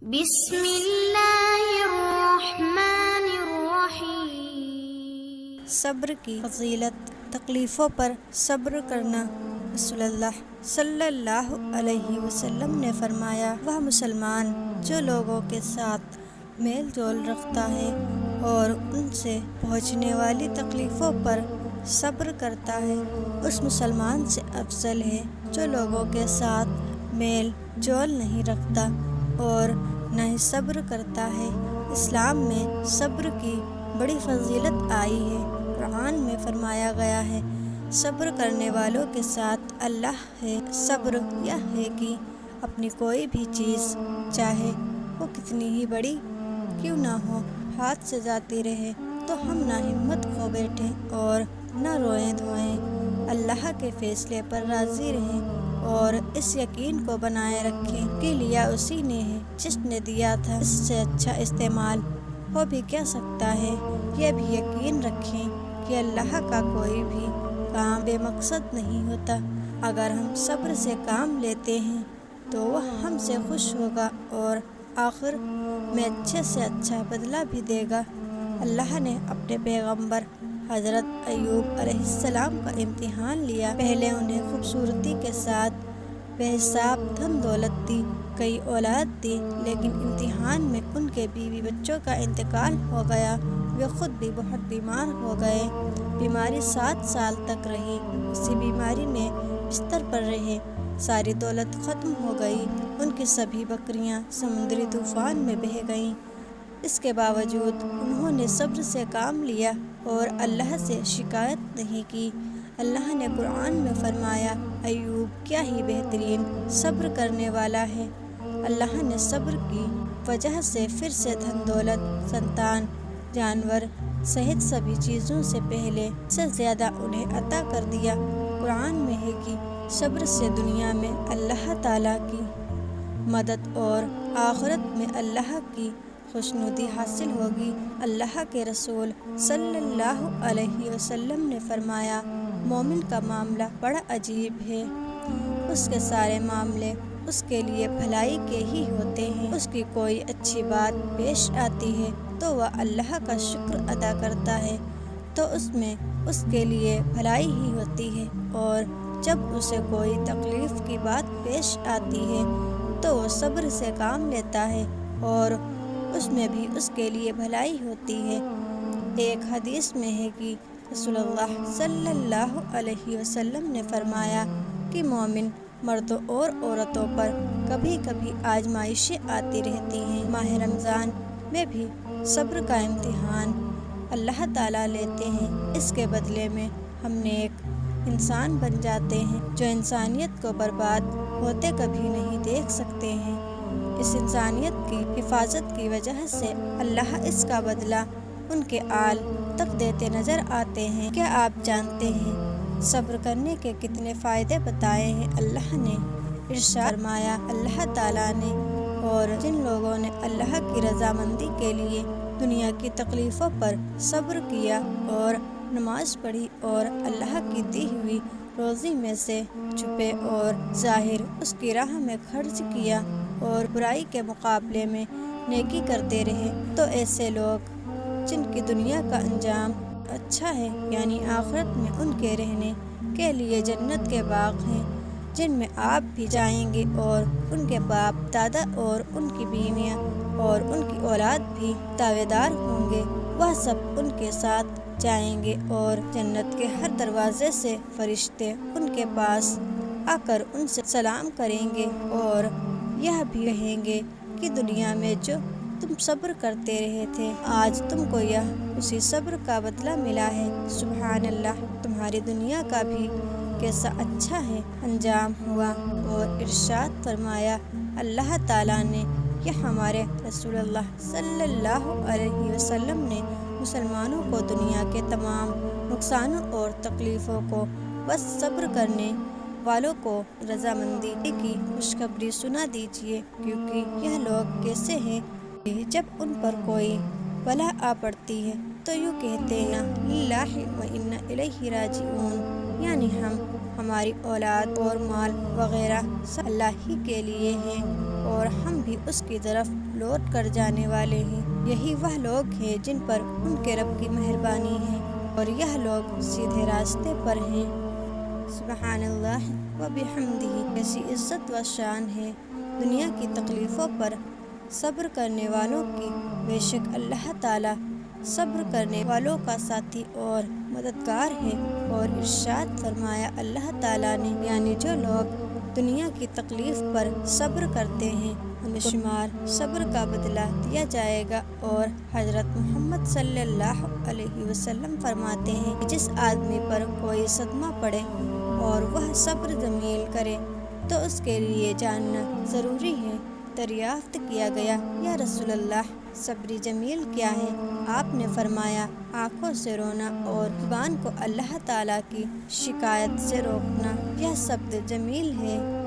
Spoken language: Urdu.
بسم اللہ الرحمن الرحیم۔ صبر کی فضیلت۔ تکلیفوں پر صبر کرنا۔ رسول اللہ صلی اللہ علیہ وسلم نے فرمایا، وہ مسلمان جو لوگوں کے ساتھ میل جول رکھتا ہے اور ان سے پہنچنے والی تکلیفوں پر صبر کرتا ہے، اس مسلمان سے افضل ہے جو لوگوں کے ساتھ میل جول نہیں رکھتا اور نہ ہی صبر کرتا ہے۔ اسلام میں صبر کی بڑی فضیلت آئی ہے۔ قرآن میں فرمایا گیا ہے، صبر کرنے والوں کے ساتھ اللہ ہے۔ صبر یہ ہے کہ اپنی کوئی بھی چیز، چاہے وہ کتنی ہی بڑی کیوں نہ ہو، ہاتھ سے جاتی رہے تو ہم نہ ہمت کھو بیٹھیں اور نہ روئیں دھوئیں، اللہ کے فیصلے پر راضی رہیں اور اس یقین کو بنائے رکھیں کہ لیا اسی نے ہے جس نے دیا تھا، اس سے اچھا استعمال ہو بھی کیا سکتا ہے۔ یہ بھی یقین رکھیں کہ اللہ کا کوئی بھی کام بے مقصد نہیں ہوتا۔ اگر ہم صبر سے کام لیتے ہیں تو وہ ہم سے خوش ہوگا اور آخر میں اچھے سے اچھا بدلہ بھی دے گا۔ اللہ نے اپنے پیغمبر حضرت ایوب علیہ السلام کا امتحان لیا۔ پہلے انہیں خوبصورتی کے ساتھ بے حساب دھن دولت دی، کئی اولاد دی، لیکن امتحان میں ان کے بیوی بچوں کا انتقال ہو گیا۔ وہ خود بھی بہت بیمار ہو گئے۔ بیماری 7 سال تک رہی، اسی بیماری میں بستر پر رہے۔ ساری دولت ختم ہو گئی، ان کی سبھی بکریاں سمندری طوفان میں بہہ گئیں۔ اس کے باوجود انہوں نے صبر سے کام لیا اور اللہ سے شکایت نہیں کی۔ اللہ نے قرآن میں فرمایا، ایوب کیا ہی بہترین صبر کرنے والا ہے۔ اللہ نے صبر کی وجہ سے پھر سے دھن دولت، سنتان، جانور سہت سبھی چیزوں سے پہلے سے زیادہ انہیں عطا کر دیا۔ قرآن میں ہے کہ صبر سے دنیا میں اللہ تعالیٰ کی مدد اور آخرت میں اللہ کی خوشنودی حاصل ہوگی۔ اللہ کے رسول صلی اللہ علیہ وسلم نے فرمایا، مومن کا معاملہ بڑا عجیب ہے، اس کے سارے معاملے اس کے لیے بھلائی کے ہی ہوتے ہیں۔ اس کی کوئی اچھی بات پیش آتی ہے تو وہ اللہ کا شکر ادا کرتا ہے تو اس میں اس کے لیے بھلائی ہی ہوتی ہے، اور جب اسے کوئی تکلیف کی بات پیش آتی ہے تو وہ صبر سے کام لیتا ہے اور اس میں بھی اس کے لیے بھلائی ہوتی ہے۔ ایک حدیث میں ہے کہ رسول اللہ صلی اللہ علیہ وسلم نے فرمایا کہ مومن مردوں اور عورتوں پر کبھی کبھی آزمائشیں آتی رہتی ہیں۔ ماہ رمضان میں بھی صبر کا امتحان اللہ تعالیٰ لیتے ہیں۔ اس کے بدلے میں ہم نیک انسان بن جاتے ہیں جو انسانیت کو برباد ہوتے کبھی نہیں دیکھ سکتے ہیں۔ اس انسانیت کی حفاظت کی وجہ سے اللہ اس کا بدلہ ان کے آل تک دیتے نظر آتے ہیں۔ کیا آپ جانتے ہیں صبر کرنے کے کتنے فائدے بتائے ہیں؟ اللہ نے ارشاد فرمایا، اللہ تعالیٰ نے اور جن لوگوں نے اللہ کی رضامندی کے لیے دنیا کی تکلیفوں پر صبر کیا اور نماز پڑھی اور اللہ کی دی ہوئی روزی میں سے چھپے اور ظاہر اس کی راہ میں خرچ کیا اور برائی کے مقابلے میں نیکی کرتے رہے، تو ایسے لوگ جن کی دنیا کا انجام اچھا ہے، یعنی آخرت میں ان کے رہنے کے لیے جنت کے باغ ہیں جن میں آپ بھی جائیں گے اور ان کے باپ دادا اور ان کی بیویاں اور ان کی اولاد بھی دعویدار ہوں گے۔ وہ سب ان کے ساتھ جائیں گے اور جنت کے ہر دروازے سے فرشتے ان کے پاس آ کر ان سے سلام کریں گے اور یہ بھی کہیں گے کہ دنیا میں جو تم صبر کرتے رہے تھے، آج تم کو یہ اسی صبر کا بدلہ ملا ہے۔ سبحان اللہ، تمہاری دنیا کا بھی کیسا اچھا ہے انجام ہوا۔ اور ارشاد فرمایا اللہ تعالیٰ نے، یہ ہمارے رسول اللہ صلی اللہ علیہ وسلم نے مسلمانوں کو دنیا کے تمام نقصانوں اور تکلیفوں کو بس صبر کرنے والوں کو رضامندی کی خوشخبری سنا دیجیے، کیونکہ یہ لوگ کیسے ہیں جب ان پر کوئی بلا آ پڑتی ہے تو یوں کہتے ہیں، للہ و انا الیہ راجعون، یعنی ہماری اولاد اور مال وغیرہ سب اللہ ہی کے لیے ہیں اور ہم بھی اس کی طرف لوٹ کر جانے والے ہیں۔ یہی وہ لوگ ہیں جن پر ان کے رب کی مہربانی ہے اور یہ لوگ سیدھے راستے پر ہیں۔ سبحان اللہ و بحمدہ، کیسی عزت و شان ہے دنیا کی تکلیفوں پر صبر کرنے والوں کی۔ بے شک اللہ تعالیٰ صبر کرنے والوں کا ساتھی اور مددگار ہے۔ اور ارشاد فرمایا اللہ تعالیٰ نے، یعنی جو لوگ دنیا کی تکلیف پر صبر کرتے ہیں انہیں شمار صبر کا بدلہ دیا جائے گا۔ اور حضرت محمد صلی اللہ علیہ وسلم فرماتے ہیں کہ جس آدمی پر کوئی صدمہ پڑے اور وہ صبر جمیل کرے تو اس کے لیے جاننا ضروری ہے۔ دریافت کیا گیا، یا رسول اللہ، صبر جمیل کیا ہے؟ آپ نے فرمایا، آنکھوں سے رونا اور زبان کو اللہ تعالیٰ کی شکایت سے روکنا، یہ صبر جمیل ہے۔